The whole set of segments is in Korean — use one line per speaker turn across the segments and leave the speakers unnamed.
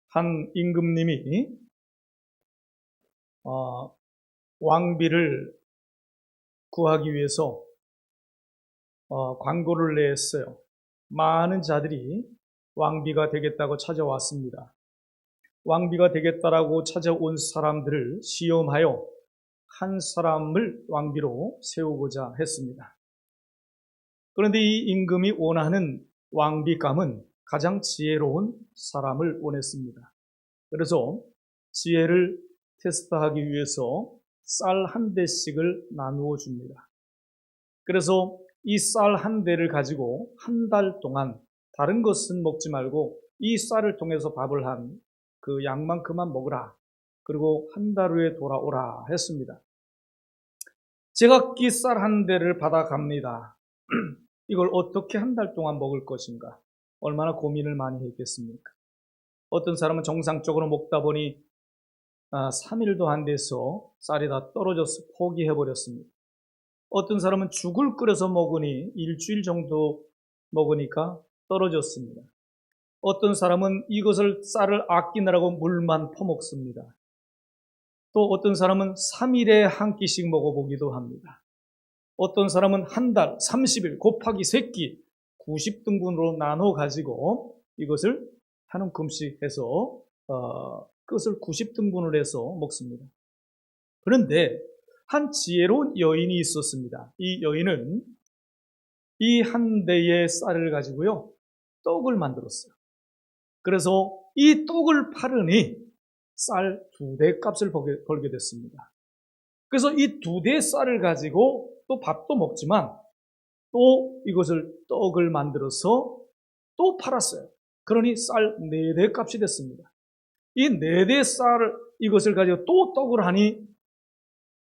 한 임금님이 왕비를 구하기 위해서 광고를 냈어요. 많은 자들이 왕비가 되겠다고 찾아왔습니다. 왕비가 되겠다라고 찾아온 사람들을 시험하여 한 사람을 왕비로 세우고자 했습니다. 그런데 이 임금이 원하는 왕비감은 가장 지혜로운 사람을 원했습니다. 그래서 지혜를 테스트하기 위해서 쌀 한 대씩을 나누어 줍니다. 그래서 이 쌀 한 대를 가지고 한 달 동안 다른 것은 먹지 말고 이 쌀을 통해서 밥을 한 그 양만큼만 먹으라. 그리고 한 달 후에 돌아오라 했습니다. 제각기 쌀 한 대를 받아갑니다. 이걸 어떻게 한 달 동안 먹을 것인가? 얼마나 고민을 많이 했겠습니까? 어떤 사람은 정상적으로 먹다 보니 3일도 안 돼서 쌀이 다 떨어져서 포기해버렸습니다. 어떤 사람은 죽을 끓여서 먹으니 일주일 정도 먹으니까 떨어졌습니다. 어떤 사람은 이것을 쌀을 아끼느라고 물만 퍼먹습니다. 또 어떤 사람은 3일에 한 끼씩 먹어보기도 합니다. 어떤 사람은 한 달, 30일 곱하기 3끼, 90등분으로 나눠 가지고 이것을 한 움큼씩 해서 그것을 90등분을 해서 먹습니다. 그런데 한 지혜로운 여인이 있었습니다. 이 여인은 이 한 대의 쌀을 가지고요 떡을 만들었어요. 그래서 이 떡을 팔으니 쌀 2대 값을 벌게 됐습니다. 그래서 이 2대 쌀을 가지고 또 밥도 먹지만 또 이것을 떡을 만들어서 또 팔았어요. 그러니 쌀 4대 값이 됐습니다. 이 4대 쌀을 이것을 가지고 또 떡을 하니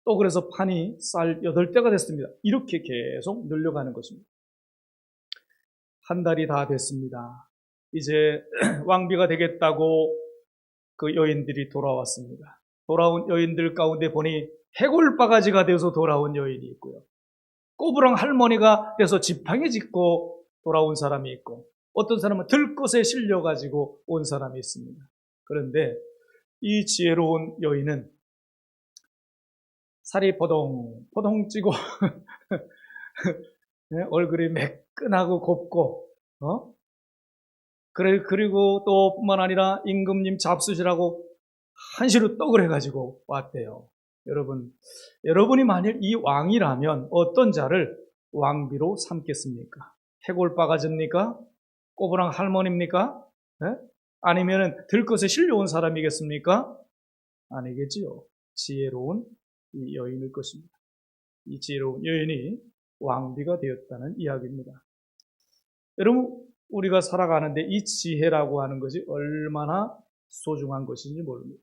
또 그래서 판이 쌀 8대가 됐습니다. 이렇게 계속 늘려가는 것입니다. 한 달이 다 됐습니다. 이제 왕비가 되겠다고 그 여인들이 돌아왔습니다. 돌아온 여인들 가운데 보니 해골바가지가 되어서 돌아온 여인이 있고요. 꼬부랑 할머니가 돼서 지팡이 짚고 돌아온 사람이 있고 어떤 사람은 들것에 실려가지고 온 사람이 있습니다. 그런데 이 지혜로운 여인은 살이 포동포동 찌고 얼굴이 매끈하고 곱고 그리고 또 뿐만 아니라 임금님 잡수시라고 한시로 떡을 해가지고 왔대요. 여러분이 만일 이 왕이라면 어떤 자를 왕비로 삼겠습니까? 해골바가지입니까? 꼬부랑 할머니입니까? 아니면 들것에 실려온 사람이겠습니까? 아니겠지요. 지혜로운 이 여인일 것입니다. 이 지혜로운 여인이 왕비가 되었다는 이야기입니다. 여러분, 우리가 살아가는데 이 지혜라고 하는 것이 얼마나 소중한 것인지 모릅니다.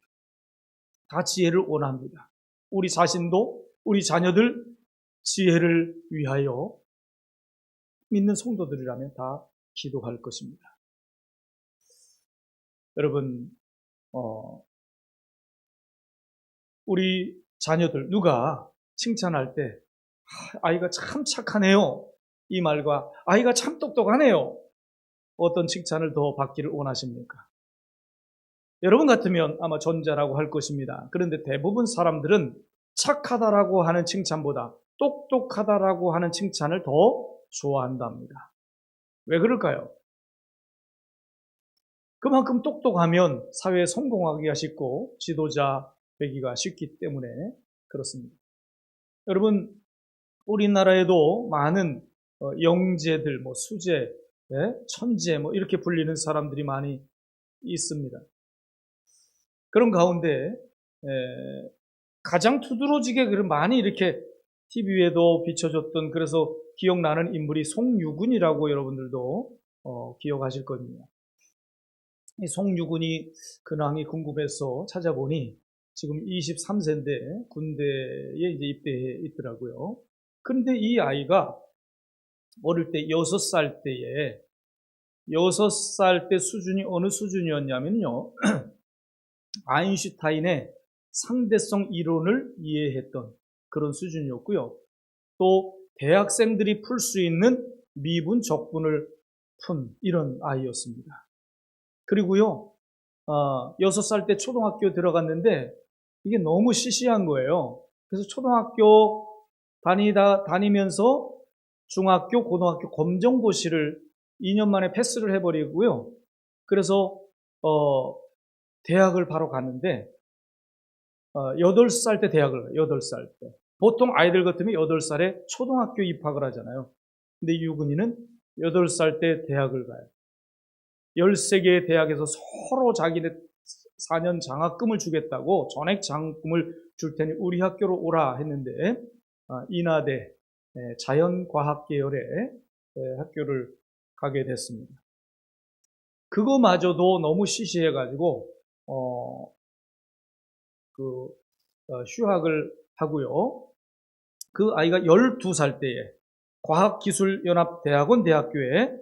다 지혜를 원합니다. 우리 자신도 우리 자녀들 지혜를 위하여 믿는 성도들이라면 다 기도할 것입니다. 여러분, 우리 자녀들 누가 칭찬할 때 아이가 참 착하네요. 이 말과 아이가 참 똑똑하네요. 어떤 칭찬을 더 받기를 원하십니까? 여러분 같으면 아마 전자라고 할 것입니다. 그런데 대부분 사람들은 착하다라고 하는 칭찬보다 똑똑하다라고 하는 칭찬을 더 좋아한답니다. 왜 그럴까요? 그만큼 똑똑하면 사회에 성공하기가 쉽고 지도자 되기가 쉽기 때문에 그렇습니다. 여러분, 우리나라에도 많은 영재들, 수재, 천재 이렇게 불리는 사람들이 많이 있습니다. 그런 가운데 가장 두드러지게 많이 이렇게 TV에도 비춰줬던 그래서 기억나는 인물이 송유근이라고 여러분들도 기억하실 겁니다. 이 송유근이 근황이 궁금해서 찾아보니 지금 23세인데 군대에 이제 입대해 있더라고요. 그런데 이 아이가 어릴 때 6살 때에 6살 때 수준이 어느 수준이었냐면요. 아인슈타인의 상대성 이론을 이해했던 그런 수준이었고요. 또 대학생들이 풀 수 있는 미분 적분을 푼 이런 아이였습니다. 그리고요, 6살 때 초등학교 들어갔는데 이게 너무 시시한 거예요. 그래서 초등학교 다니면서 중학교, 고등학교 검정고시를 2년 만에 패스를 해버리고요. 그래서 대학을 바로 갔는데 8살 때 대학을 가요. 8살 때. 보통 아이들 같으면 8살에 초등학교 입학을 하잖아요. 근데 유근이는 8살 때 대학을 가요. 13개의 대학에서 서로 자기네 4년 장학금을 주겠다고 전액 장학금을 줄 테니 우리 학교로 오라 했는데 인하대 자연과학 계열의 학교를 가게 됐습니다. 그거마저도 너무 시시해가지고 휴학을 하고요. 그 아이가 12살 때에 과학기술연합대학원 대학교에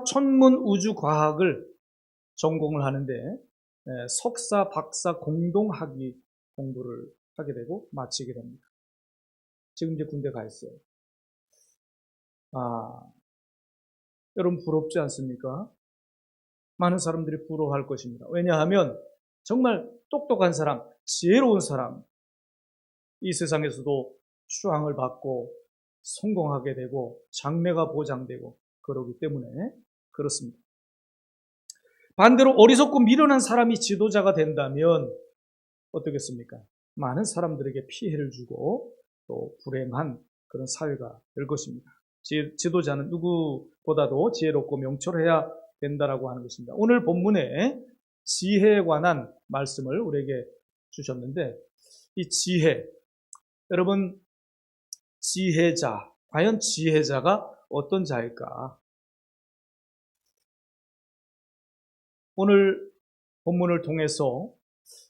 천문우주과학을 전공을 하는데 석사, 박사 공동학위 공부를 하게 되고 마치게 됩니다. 지금 이제 군대 가 있어요. 여러분 부럽지 않습니까? 많은 사람들이 부러워할 것입니다. 왜냐하면 정말 똑똑한 사람, 지혜로운 사람, 이 세상에서도 수상을 받고 성공하게 되고 장래가 보장되고 그러기 때문에 그렇습니다. 반대로 어리석고 미련한 사람이 지도자가 된다면 어떻겠습니까? 많은 사람들에게 피해를 주고 또 불행한 그런 사회가 될 것입니다. 지도자는 누구보다도 지혜롭고 명철해야 된다라고 하는 것입니다. 오늘 본문에 지혜에 관한 말씀을 우리에게 주셨는데 이 지혜, 여러분 지혜자, 과연 지혜자가 어떤 자일까? 오늘 본문을 통해서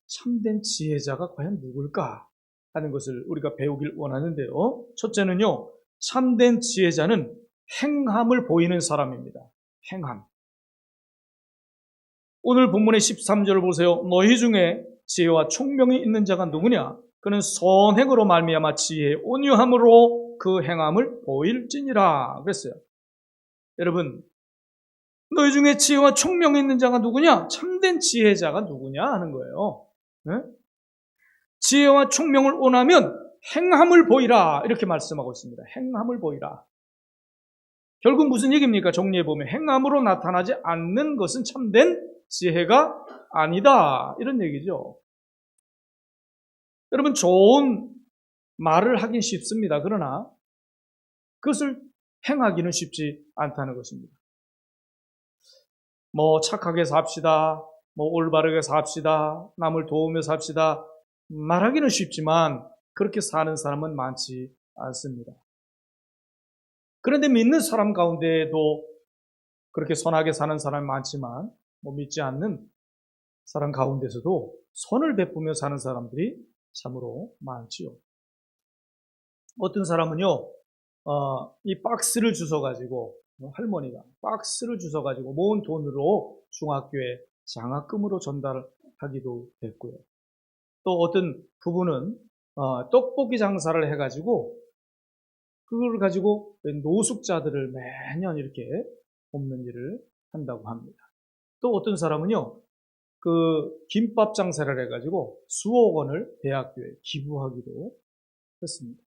참된 지혜자가 과연 누굴까 하는 것을 우리가 배우길 원하는데요. 첫째는요, 참된 지혜자는 행함을 보이는 사람입니다. 행함. 오늘 본문의 13절을 보세요. 너희 중에 지혜와 총명이 있는 자가 누구냐? 그는 선행으로 말미암아 지혜의 온유함으로 그 행함을 보일지니라 그랬어요. 여러분, 너희 중에 지혜와 총명이 있는 자가 누구냐? 참된 지혜자가 누구냐 하는 거예요. 네? 지혜와 총명을 원하면 행함을 보이라 이렇게 말씀하고 있습니다. 행함을 보이라. 결국 무슨 얘기입니까? 정리해보면 행함으로 나타나지 않는 것은 참된 지혜가 아니다 이런 얘기죠. 여러분 좋은 말을 하긴 쉽습니다. 그러나 그것을 행하기는 쉽지 않다는 것입니다. 착하게 삽시다. 올바르게 삽시다. 남을 도우며 삽시다. 말하기는 쉽지만 그렇게 사는 사람은 많지 않습니다. 그런데 믿는 사람 가운데에도 그렇게 선하게 사는 사람이 많지만 믿지 않는 사람 가운데서도 선을 베푸며 사는 사람들이 참으로 많지요. 어떤 사람은요, 이 박스를 주워가지고 할머니가 박스를 주워가지고 모은 돈으로 중학교에 장학금으로 전달하기도 했고요. 또 어떤 부부는 떡볶이 장사를 해가지고 그걸 가지고 노숙자들을 매년 이렇게 돕는 일을 한다고 합니다. 또 어떤 사람은요, 김밥 장사를 해가지고 수억 원을 대학교에 기부하기도 했습니다.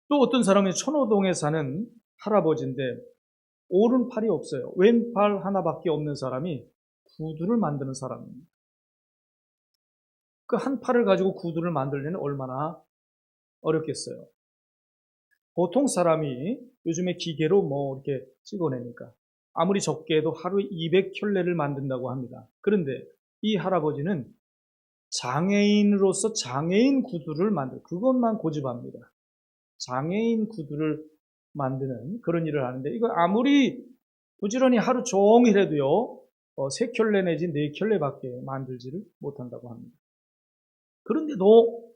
또 어떤 사람이 천호동에 사는 할아버지인데 오른팔이 없어요. 왼팔 하나밖에 없는 사람이 구두를 만드는 사람입니다. 그 한 팔을 가지고 구두를 만들려면 얼마나 어렵겠어요. 보통 사람이 요즘에 기계로 이렇게 찍어내니까 아무리 적게 해도 하루에 200켤레를 만든다고 합니다. 그런데 이 할아버지는 장애인으로서 장애인 구두를 그것만 고집합니다. 장애인 구두를 만드는 그런 일을 하는데 이거 아무리 부지런히 하루 종일 해도요 3켤레 내지 4켤레밖에 만들지를 못한다고 합니다. 그런데도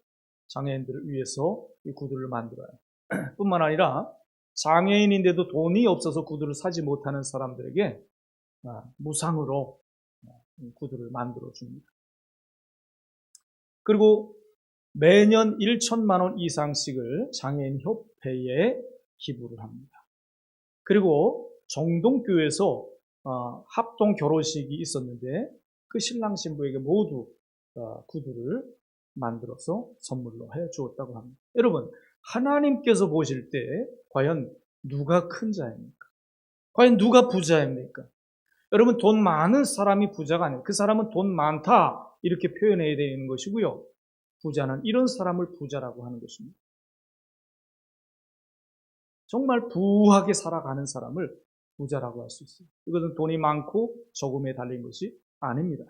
장애인들을 위해서 이 구두를 만들어요. 뿐만 아니라 장애인인데도 돈이 없어서 구두를 사지 못하는 사람들에게 무상으로 구두를 만들어 줍니다. 그리고 매년 1천만 원 이상씩을 장애인 협회에 기부를 합니다. 그리고 정동교에서 합동 결혼식이 있었는데 그 신랑 신부에게 모두 구두를 만들어서 선물로 해 주었다고 합니다. 여러분, 하나님께서 보실 때 과연 누가 큰 자입니까? 과연 누가 부자입니까? 여러분, 돈 많은 사람이 부자가 아니에요. 그 사람은 돈 많다 이렇게 표현해야 되는 것이고요. 부자는 이런 사람을 부자라고 하는 것입니다. 정말 부하게 살아가는 사람을 부자라고 할 수 있어요. 이것은 돈이 많고 적음에 달린 것이 아닙니다.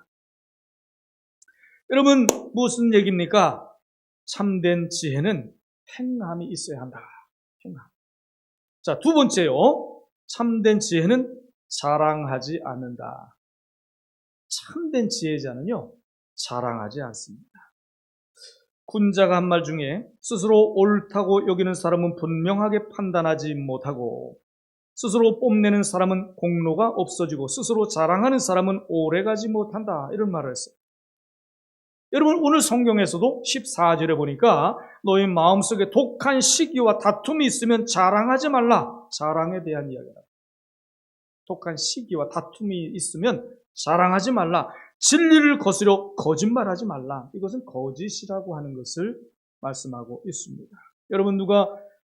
여러분, 무슨 얘기입니까? 참된 지혜는 행함이 있어야 한다. 행함. 자, 두 번째요. 참된 지혜는 자랑하지 않는다. 참된 지혜자는요, 자랑하지 않습니다. 군자가 한 말 중에 스스로 옳다고 여기는 사람은 분명하게 판단하지 못하고 스스로 뽐내는 사람은 공로가 없어지고 스스로 자랑하는 사람은 오래가지 못한다. 이런 말을 했어요. 여러분, 오늘 성경에서도 14절에 보니까 너희 마음속에 독한 시기와 다툼이 있으면 자랑하지 말라. 자랑에 대한 이야기다. 독한 시기와 다툼이 있으면 자랑하지 말라. 진리를 거스려 거짓말하지 말라. 이것은 거짓이라고 하는 것을 말씀하고 있습니다. 여러분,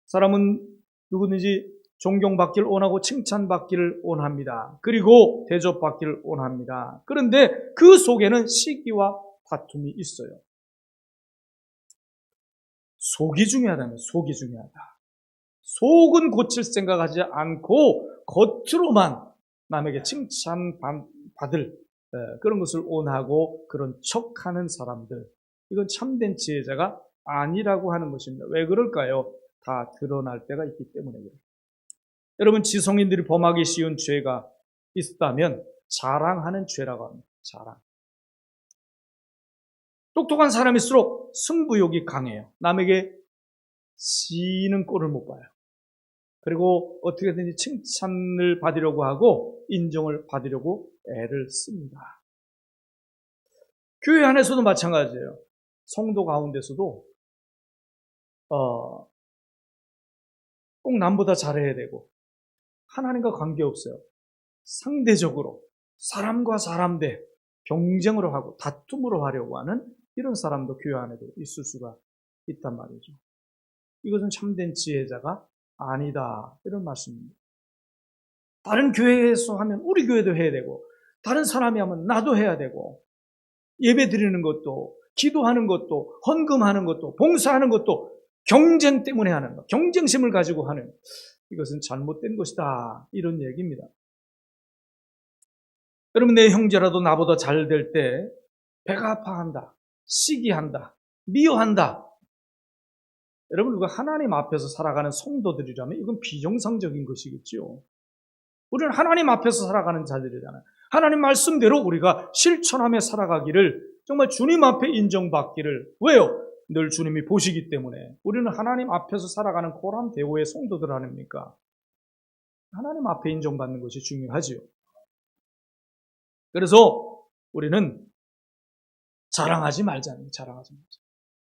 사람은 누구든지 존경받기를 원하고 칭찬받기를 원합니다. 그리고 대접받기를 원합니다. 그런데 그 속에는 시기와 다툼이 있어요. 속이 중요하다면 속이 중요하다. 속은 고칠 생각하지 않고 겉으로만 남에게 칭찬받을 그런 것을 원하고 그런 척하는 사람들, 이건 참된 지혜자가 아니라고 하는 것입니다. 왜 그럴까요? 다 드러날 때가 있기 때문에 그래요. 여러분, 지성인들이 범하기 쉬운 죄가 있다면 자랑하는 죄라고 합니다. 자랑. 똑똑한 사람일수록 승부욕이 강해요. 남에게 지는 꼴을 못 봐요. 그리고 어떻게든지 칭찬을 받으려고 하고 인정을 받으려고 애를 씁니다. 교회 안에서도 마찬가지예요. 성도 가운데서도 꼭 남보다 잘해야 되고 하나님과 관계없어요. 상대적으로 사람과 사람 대 경쟁으로 하고 다툼으로 하려고 하는 이런 사람도 교회 안에도 있을 수가 있단 말이죠. 이것은 참된 지혜자가 아니다, 이런 말씀입니다. 다른 교회에서 하면 우리 교회도 해야 되고 다른 사람이 하면 나도 해야 되고 예배 드리는 것도 기도하는 것도 헌금하는 것도 봉사하는 것도 경쟁 때문에 하는 것, 경쟁심을 가지고 하는, 이것은 잘못된 것이다, 이런 얘기입니다. 여러분, 내 형제라도 나보다 잘 될 때 배가 아파한다, 시기한다, 미워한다. 여러분, 우리가 하나님 앞에서 살아가는 성도들이라면 이건 비정상적인 것이겠죠. 우리는 하나님 앞에서 살아가는 자들이잖아요. 하나님 말씀대로 우리가 실천하며 살아가기를, 정말 주님 앞에 인정받기를. 왜요? 늘 주님이 보시기 때문에. 우리는 하나님 앞에서 살아가는 고람 대오의 성도들 아닙니까? 하나님 앞에 인정받는 것이 중요하지요. 그래서 우리는 자랑하지 말자는, 자랑하지 말자.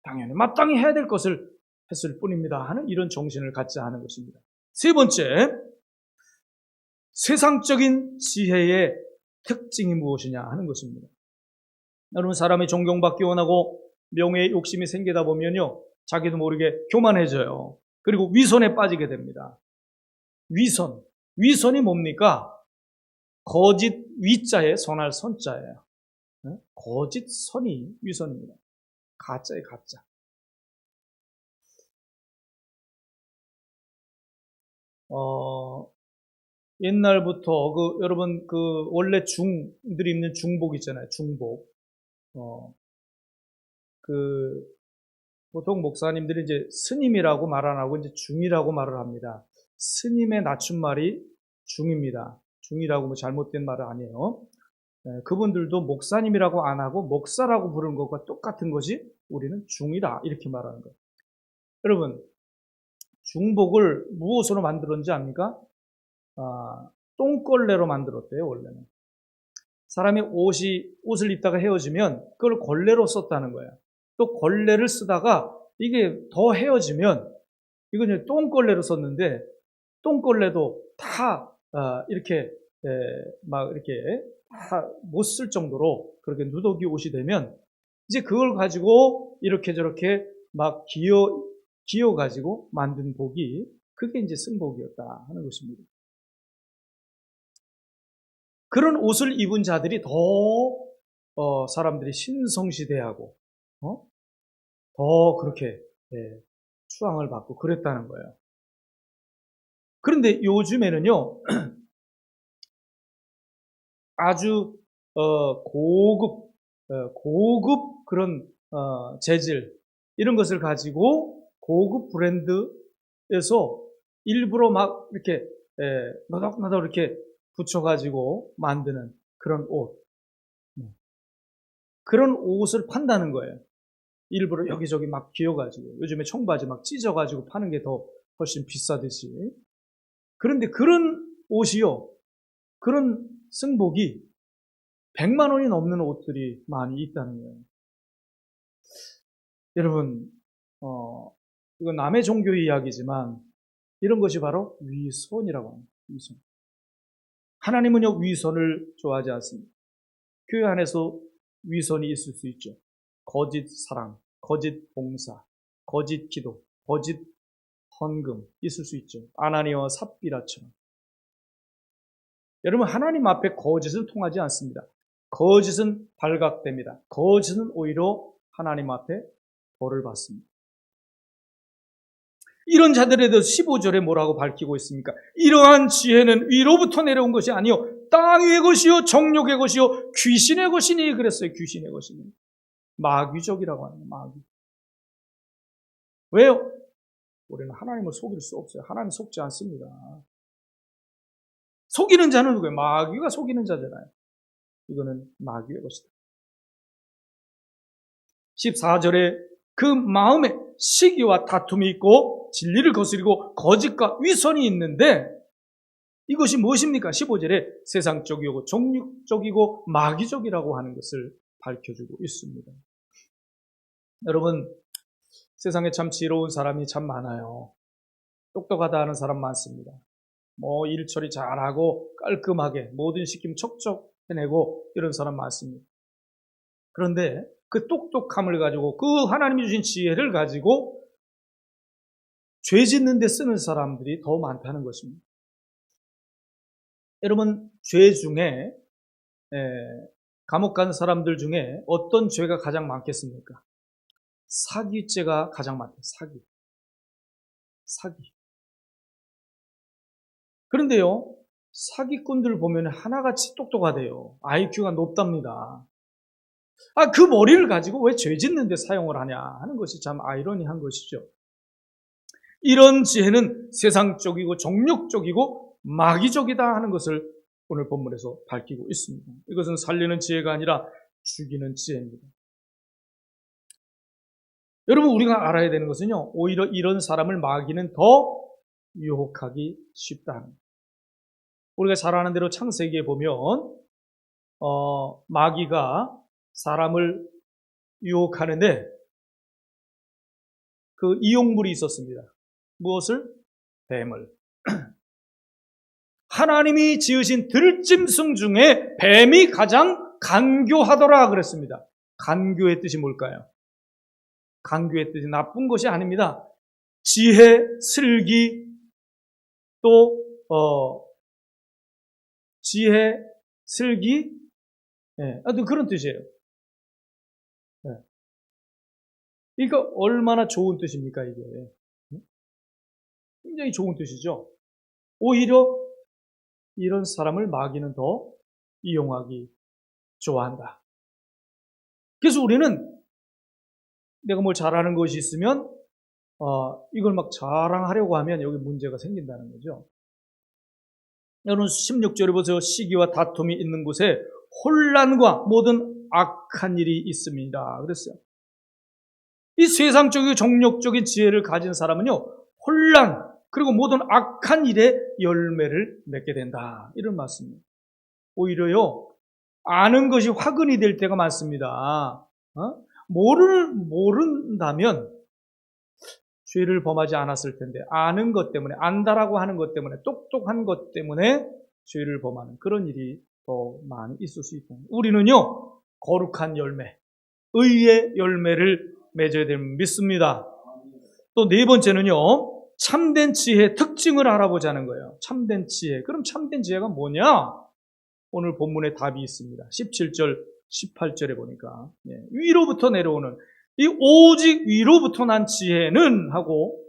당연히 마땅히 해야 될 것을 했을 뿐입니다 하는 이런 정신을 갖자 하는 것입니다. 세 번째, 세상적인 지혜의 특징이 무엇이냐 하는 것입니다. 여러분, 사람이 존경받기 원하고 명예의 욕심이 생기다 보면요, 자기도 모르게 교만해져요. 그리고 위선에 빠지게 됩니다. 위선이 뭡니까? 거짓 위자에 선할 선자예요. 거짓 선이 위선입니다. 가짜에 가짜. 옛날부터 여러분 원래 중들이 입는 중복 있잖아요. 중복. 보통 목사님들이 이제 스님이라고 말 안 하고 이제 중이라고 말을 합니다. 스님의 낮춤말이 중입니다. 중이라고 뭐 잘못된 말은 아니에요. 그분들도 목사님이라고 안 하고 목사라고 부르는 것과 똑같은 것이 우리는 중이다, 이렇게 말하는 거예요. 여러분, 중복을 무엇으로 만들었는지 압니까? 똥걸레로 만들었대요, 원래는. 사람이 옷을 입다가 헤어지면 그걸 걸레로 썼다는 거예요. 또 걸레를 쓰다가 이게 더 헤어지면, 이건 똥걸레로 썼는데, 똥걸레도 다 이렇게 막 이렇게 못 쓸 정도로 그렇게 누더기 옷이 되면 이제 그걸 가지고 이렇게 저렇게 막 기어 가지고 만든 복이 그게 이제 승복이었다 하는 것입니다. 그런 옷을 입은 자들이 더 사람들이 신성시대하고 더 그렇게 추앙을 받고 그랬다는 거예요. 그런데 요즘에는요 아주 고급 그런 재질 이런 것을 가지고 고급 브랜드에서 일부러 막 이렇게 너덕너덕 이렇게 붙여가지고 만드는 그런 옷. 그런 옷을 판다는 거예요. 일부러 여기저기 막 기어가지고 요즘에 청바지 막 찢어가지고 파는 게 더 훨씬 비싸듯이. 그런데 그런 옷이요. 그런 승복이 100만 원이 넘는 옷들이 많이 있다는 거예요. 여러분, 이건 남의 종교 이야기지만 이런 것이 바로 위선이라고 합니다. 위선. 하나님은요, 위선을 좋아하지 않습니다. 교회 안에서 위선이 있을 수 있죠. 거짓 사랑, 거짓 봉사, 거짓 기도, 거짓 헌금 있을 수 있죠. 아나니아와 삽비라처럼. 여러분, 하나님 앞에 거짓은 통하지 않습니다. 거짓은 발각됩니다. 거짓은 오히려 하나님 앞에 벌을 받습니다. 이런 자들에 대해서 15절에 뭐라고 밝히고 있습니까? 이러한 지혜는 위로부터 내려온 것이 아니요 땅 위의 것이요 정욕의 것이요 귀신의 것이니 그랬어요. 귀신의 것이니. 마귀적이라고 하는 거예요. 마귀. 왜요? 우리는 하나님을 속일 수 없어요. 하나님 속지 않습니다. 속이는 자는 누구예요? 마귀가 속이는 자잖아요. 이거는 마귀의 것이다. 14절에 그 마음에 시기와 다툼이 있고 진리를 거스리고 거짓과 위선이 있는데 이것이 무엇입니까? 15절에 세상적이고 종육적이고 마귀적이라고 하는 것을 밝혀주고 있습니다. 여러분, 세상에 참 지혜로운 사람이 참 많아요. 똑똑하다 하는 사람 많습니다. 일 처리 잘하고 깔끔하게 모든 시킴 척척 해내고 이런 사람 많습니다. 그런데 그 똑똑함을 가지고 그 하나님이 주신 지혜를 가지고 죄 짓는 데 쓰는 사람들이 더 많다는 것입니다. 여러분, 죄 중에 감옥 간 사람들 중에 어떤 죄가 가장 많겠습니까? 사기죄가 가장 많대요. 사기. 그런데요, 사기꾼들 보면 하나같이 똑똑하대요. IQ가 높답니다. 그 머리를 가지고 왜 죄 짓는 데 사용을 하냐 하는 것이 참 아이러니한 것이죠. 이런 지혜는 세상적이고 정욕적이고 마귀적이다 하는 것을 오늘 본문에서 밝히고 있습니다. 이것은 살리는 지혜가 아니라 죽이는 지혜입니다. 여러분, 우리가 알아야 되는 것은요, 오히려 이런 사람을 마귀는 더 유혹하기 쉽다는 거예요. 우리가 잘 아는 대로 창세기에 보면 마귀가 사람을 유혹하는데 그 이용물이 있었습니다. 무엇을? 뱀을. 하나님이 지으신 들짐승 중에 뱀이 가장 간교하더라 그랬습니다. 간교의 뜻이 뭘까요? 간교의 뜻이 나쁜 것이 아닙니다. 지혜, 슬기, 또 지혜, 슬기, 그런 뜻이에요. 그러니까 얼마나 좋은 뜻입니까, 이게? 굉장히 좋은 뜻이죠. 오히려 이런 사람을 마귀는 더 이용하기 좋아한다. 그래서 우리는 내가 뭘 잘하는 것이 있으면 이걸 막 자랑하려고 하면 여기 문제가 생긴다는 거죠. 여러분 16절에 보세요. 시기와 다툼이 있는 곳에 혼란과 모든 악한 일이 있습니다. 그랬어요. 이 세상적이고 정욕적인 지혜를 가진 사람은요, 혼란 그리고 모든 악한 일에 열매를 맺게 된다. 이런 말씀입니다. 오히려요, 아는 것이 화근이 될 때가 많습니다. 모른다면 죄를 범하지 않았을 텐데 아는 것 때문에, 안다라고 하는 것 때문에, 똑똑한 것 때문에 죄를 범하는 그런 일이 더 많이 있을 수 있다. 우리는요, 거룩한 열매, 의의 열매를 맺어야 됨을 믿습니다. 또 네 번째는요, 참된 지혜의 특징을 알아보자는 거예요. 참된 지혜. 그럼 참된 지혜가 뭐냐? 오늘 본문에 답이 있습니다. 17절, 18절에 보니까 위로부터 내려오는 이 오직 위로부터 난 지혜는 하고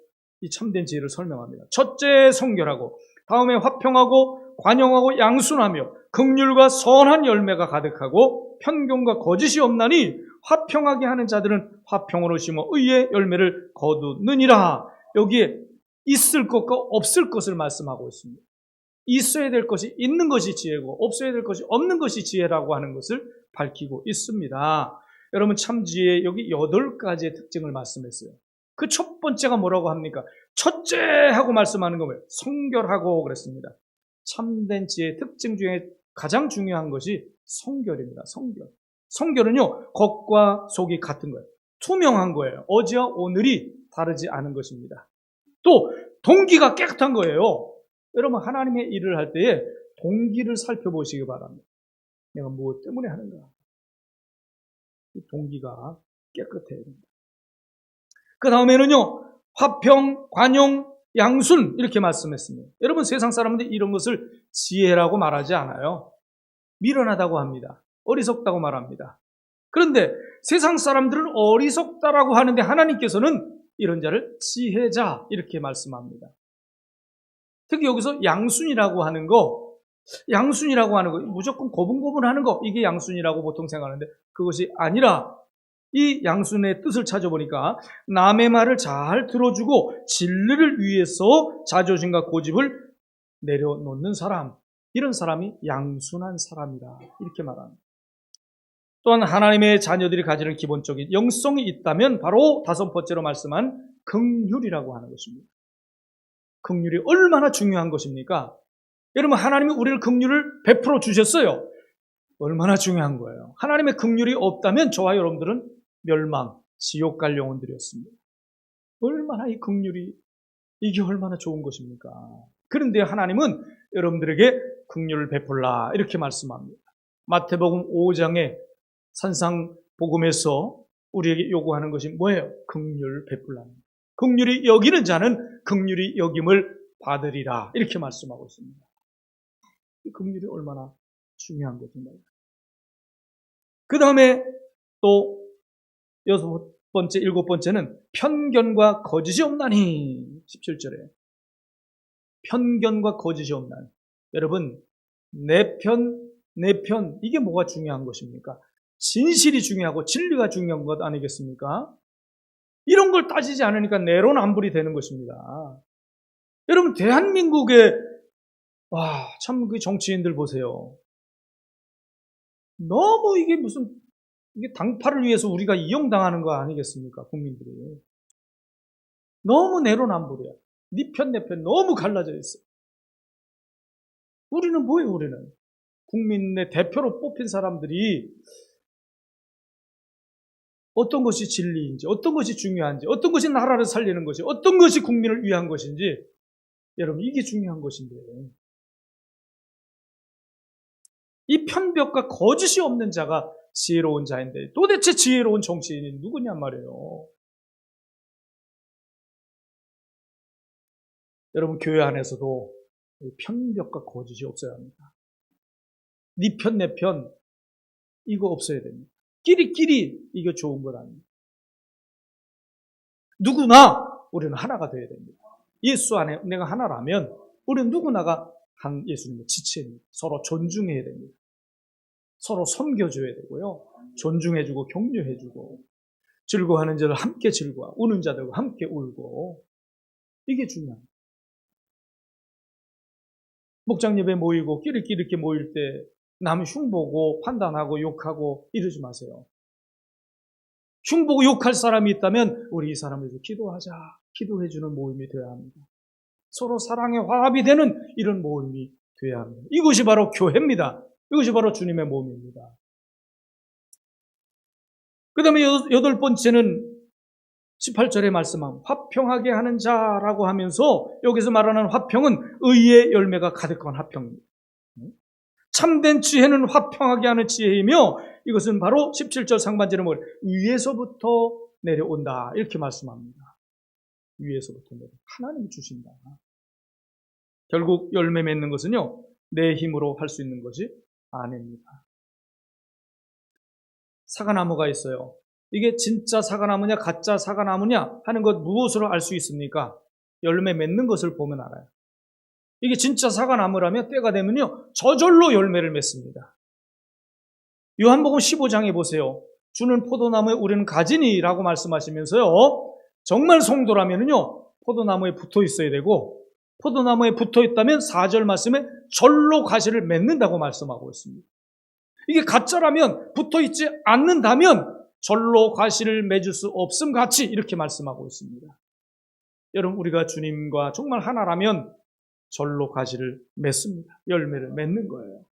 이 참된 지혜를 설명합니다. 첫째 성결하고 다음에 화평하고 관용하고 양순하며 긍휼과 선한 열매가 가득하고 편견과 거짓이 없나니 화평하게 하는 자들은 화평으로 심어 의의 열매를 거두느니라. 여기에 있을 것과 없을 것을 말씀하고 있습니다. 있어야 될 것이 있는 것이 지혜고 없어야 될 것이 없는 것이 지혜라고 하는 것을 밝히고 있습니다. 여러분 참 지혜 여기 8가지의 특징을 말씀했어요. 그 첫 번째가 뭐라고 합니까? 첫째 하고 말씀하는 거 뭐예요? 성결하고 그랬습니다. 참된 지혜의 특징 중에 가장 중요한 것이 성결입니다. 성결. 성결은요, 겉과 속이 같은 거예요. 투명한 거예요. 어제와 오늘이 다르지 않은 것입니다. 또 동기가 깨끗한 거예요. 여러분 하나님의 일을 할 때에 동기를 살펴보시기 바랍니다. 내가 무엇 때문에 하는가? 이 동기가 깨끗해야 됩니다. 그 다음에는요, 화평, 관용, 양순 이렇게 말씀했습니다. 여러분 세상 사람들이 이런 것을 지혜라고 말하지 않아요. 미련하다고 합니다. 어리석다고 말합니다. 그런데 세상 사람들은 어리석다라고 하는데 하나님께서는 이런 자를 지혜자 이렇게 말씀합니다. 특히 여기서 양순이라고 하는 거 무조건 고분고분하는 거 이게 양순이라고 보통 생각하는데 그것이 아니라 이 양순의 뜻을 찾아보니까 남의 말을 잘 들어주고 진리를 위해서 자존심과 고집을 내려놓는 사람, 이런 사람이 양순한 사람이다 이렇게 말합니다. 또한 하나님의 자녀들이 가지는 기본적인 영성이 있다면 바로 5번째로 말씀한 긍휼이라고 하는 것입니다. 긍휼이 얼마나 중요한 것입니까? 여러분 하나님이 우리를 긍휼을 베풀어 주셨어요. 얼마나 중요한 거예요. 하나님의 긍휼이 없다면 저와 여러분들은 멸망, 지옥 갈 영혼들이었습니다. 얼마나 이 긍휼이 이게 얼마나 좋은 것입니까? 그런데 하나님은 여러분들에게 긍휼을 베풀라 이렇게 말씀합니다. 마태복음 5장의 산상복음에서 우리에게 요구하는 것이 뭐예요? 긍휼 베풀라. 긍휼이 여기는 자는 긍휼이 여김을 받으리라 이렇게 말씀하고 있습니다. 이 긍휼이 얼마나 중요한 것인가요? 그 다음에 또 6번째, 7번째는 편견과 거짓이 없나니 17절에 편견과 거짓이 없나니 여러분 내 편 이게 뭐가 중요한 것입니까? 진실이 중요하고 진리가 중요한 것 아니겠습니까? 이런 걸 따지지 않으니까 내로남불이 되는 것입니다. 여러분 대한민국의 참 그 정치인들 보세요. 너무 이게 이게 당파를 위해서 우리가 이용당하는 거 아니겠습니까? 국민들이. 너무 내로남불이야. 네 편, 내 편 너무 갈라져 있어. 우리는 뭐예요, 우리는? 국민의 대표로 뽑힌 사람들이 어떤 것이 진리인지, 어떤 것이 중요한지, 어떤 것이 나라를 살리는 것이, 어떤 것이 국민을 위한 것인지, 여러분, 이게 중요한 것인데. 이 편벽과 거짓이 없는 자가 지혜로운 자인데 도대체 지혜로운 정치인이 누구냔 말이에요. 여러분 교회 안에서도 편벽과 거짓이 없어야 합니다. 네 편, 내 편 이거 없어야 됩니다. 끼리끼리 이거 좋은 것 아닙니다. 누구나 우리는 하나가 되어야 됩니다. 예수 안에 내가 하나라면 우리는 누구나가 한 예수님의 지체입니다. 서로 존중해야 됩니다. 서로 섬겨줘야 되고요. 존중해주고 격려해주고 즐거워하는 자들 함께 즐거워 우는 자들과 함께 울고 이게 중요합니다. 목장 예배 모이고 끼리끼리 이렇게 모일 때 남 흉보고 판단하고 욕하고 이러지 마세요. 흉보고 욕할 사람이 있다면 우리 이 사람을 위해서 기도하자. 기도해주는 모임이 되어야 합니다. 서로 사랑에 화합이 되는 이런 모임이 되어야 합니다. 이것이 바로 교회입니다. 이것이 바로 주님의 몸입니다. 그 다음에 8번째는 18절에 말씀한 화평하게 하는 자라고 하면서 여기서 말하는 화평은 의의 열매가 가득한 화평입니다. 참된 지혜는 화평하게 하는 지혜이며 이것은 바로 17절 상반절에 위에서부터 내려온다 이렇게 말씀합니다. 위에서부터 내려 하나님이 주신다. 결국 열매 맺는 것은요 내 힘으로 할 수 있는 것이 아닙니다. 사과나무가 있어요. 이게 진짜 사과나무냐 가짜 사과나무냐 하는 것 무엇으로 알 수 있습니까? 열매 맺는 것을 보면 알아요. 이게 진짜 사과나무라면 때가 되면요 저절로 열매를 맺습니다. 요한복음 15장에 보세요. 주는 포도나무에 우리는 가지니라고 말씀하시면서요 정말 성도라면요 포도나무에 붙어 있어야 되고 포도나무에 붙어 있다면 4절 말씀에 절로 가시를 맺는다고 말씀하고 있습니다. 이게 가짜라면 붙어 있지 않는다면 절로 가시를 맺을 수 없음 같이 이렇게 말씀하고 있습니다. 여러분 우리가 주님과 정말 하나라면 절로 가시를 맺습니다. 열매를 맺는 거예요.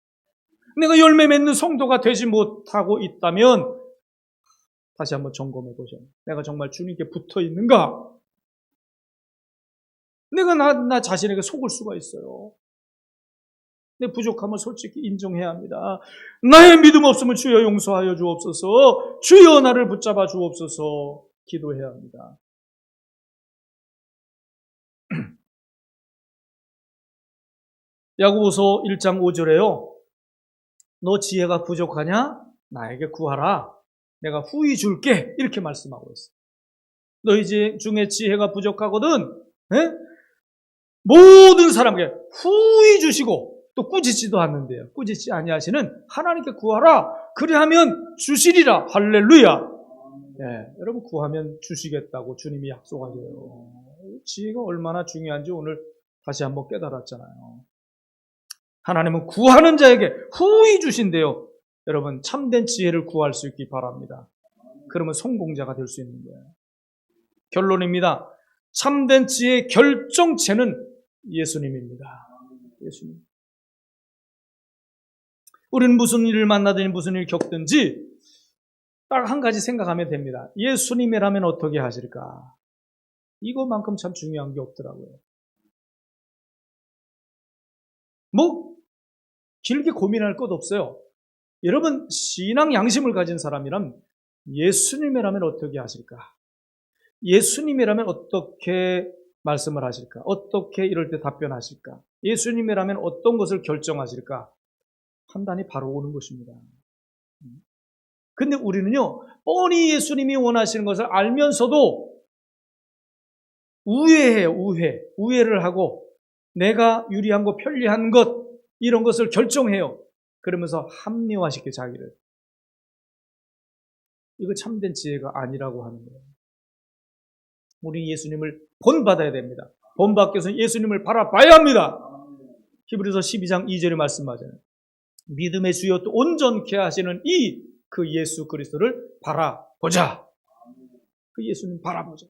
내가 열매 맺는 성도가 되지 못하고 있다면 다시 한번 점검해 보세요. 내가 정말 주님께 붙어 있는가? 내가 나 자신에게 속을 수가 있어요. 내 부족함을 솔직히 인정해야 합니다. 나의 믿음 없음을 주여 용서하여 주옵소서. 주여 나를 붙잡아 주옵소서. 기도해야 합니다. 야고보서 1장 5절에요. 너 지혜가 부족하냐? 나에게 구하라. 내가 후히 줄게. 이렇게 말씀하고 있어요. 너희 중에 지혜가 부족하거든. 에? 모든 사람에게 후히 주시고 또 꾸짖지도 않는데요. 꾸짖지 아니하시는 하나님께 구하라. 그리하면 주시리라. 할렐루야. 네, 여러분 구하면 주시겠다고 주님이 약속하세요. 지혜가 얼마나 중요한지 오늘 다시 한번 깨달았잖아요. 하나님은 구하는 자에게 후히 주신대요. 여러분 참된 지혜를 구할 수 있기 바랍니다. 그러면 성공자가 될 수 있는 거예요. 결론입니다. 참된 지혜의 결정체는 예수님입니다. 예수님. 우리는 무슨 일을 만나든지 무슨 일을 겪든지 딱 한 가지 생각하면 됩니다. 예수님이라면 어떻게 하실까? 이것만큼 참 중요한 게 없더라고요. 길게 고민할 것 없어요. 여러분 신앙 양심을 가진 사람이라면 예수님이라면 어떻게 하실까? 예수님이라면 어떻게 말씀을 하실까? 어떻게 이럴 때 답변하실까? 예수님이라면 어떤 것을 결정하실까? 판단이 바로 오는 것입니다. 근데 우리는요, 뻔히 예수님이 원하시는 것을 알면서도 우회해요, 우회를 하고 내가 유리한 것, 편리한 것, 이런 것을 결정해요. 그러면서 합리화시켜 자기를. 이거 참된 지혜가 아니라고 하는 거예요. 우리 예수님을 본받아야 됩니다. 본받기 위해서 예수님을 바라봐야 합니다. 히브리서 12장 2절에 말씀하잖아요. 믿음의 주여 또 온전케 하시는 그 예수 그리스도를 바라보자. 그 예수님 바라보자.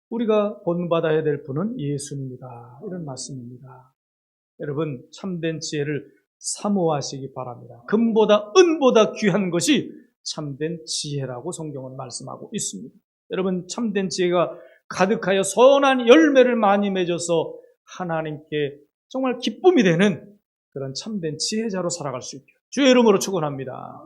우리가 본받아야 될 분은 예수님이다. 이런 말씀입니다. 여러분 참된 지혜를 사모하시기 바랍니다. 금보다 은보다 귀한 것이 참된 지혜라고 성경은 말씀하고 있습니다. 여러분 참된 지혜가 가득하여 선한 열매를 많이 맺어서 하나님께 정말 기쁨이 되는 그런 참된 지혜자로 살아갈 수 있게 주의 이름으로 축원합니다.